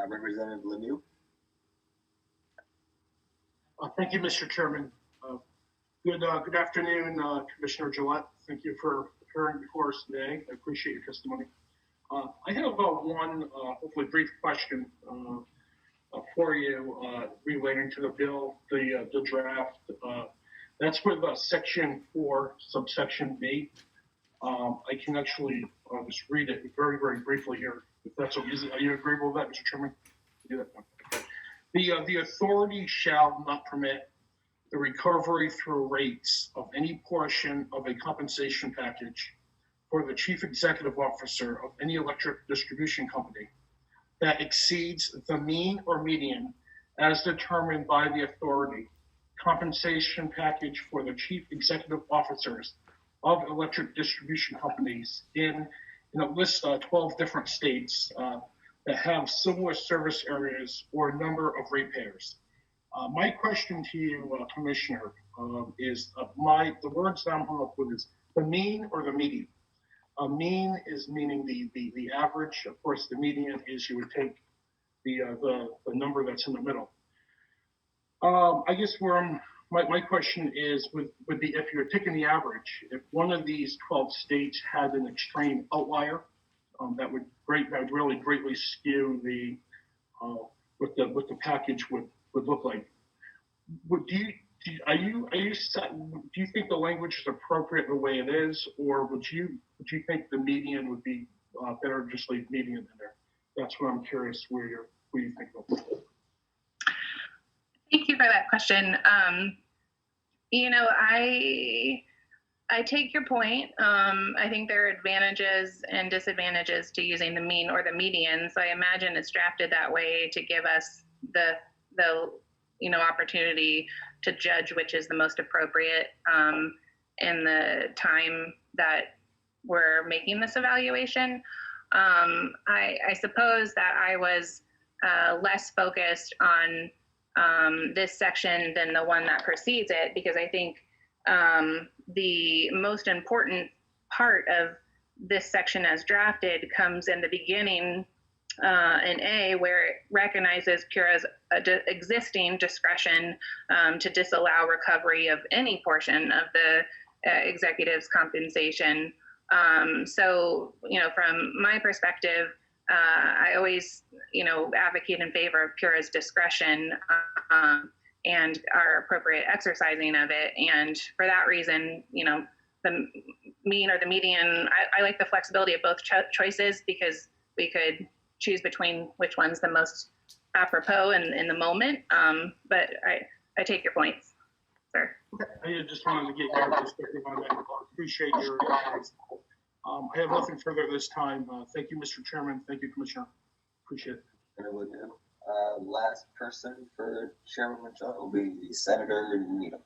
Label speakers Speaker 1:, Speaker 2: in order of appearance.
Speaker 1: Representative Lanoue.
Speaker 2: Thank you, Mr. Chairman. Good afternoon, Commissioner Gillette. Thank you for appearing before us today. I appreciate your testimony. I have one, hopefully brief question for you relating to the bill, the draft. That's with Section 4, subsection B. I can actually just read it very, very briefly here, if that's okay. Are you agreeable with that, Mr. Chairman? The authority shall not permit the recovery through rates of any portion of a compensation package for the chief executive officer of any electric distribution company that exceeds the mean or median as determined by the authority compensation package for the chief executive officers of electric distribution companies in a list of 12 different states that have similar service areas or number of ratepayers. My question to you, Commissioner, is the words that I'm hung up with is the mean or the median. A mean is meaning the average. Of course, the median is you would take the number that's in the middle. I guess my question is if you're taking the average, if one of these 12 states had an extreme outlier, that would really greatly skew what the package would look like. Do you think the language is appropriate the way it is, or would you think the median would be better just leave median in there? That's what I'm curious where you think of.
Speaker 3: Thank you for that question. I take your point. I think there are advantages and disadvantages to using the mean or the median. So I imagine it's drafted that way to give us the opportunity to judge which is the most appropriate in the time that we're making this evaluation. I suppose that I was less focused on this section than the one that precedes it, because I think the most important part of this section as drafted comes in the beginning in A, where it recognizes PURA's existing discretion to disallow recovery of any portion of the executive's compensation. So, from my perspective, I always, advocate in favor of PURA's discretion and our appropriate exercising of it. And for that reason, the mean or the median, I like the flexibility of both choices, because we could choose between which one's the most apropos in the moment. But I take your points, sir.
Speaker 2: I just wanted to get your perspective on that. I appreciate your advice. I have nothing further this time. Thank you, Mr. Chairman. Thank you, Commissioner. Appreciate it.
Speaker 1: Last person for Chairman Mitchell will be Senator Needham.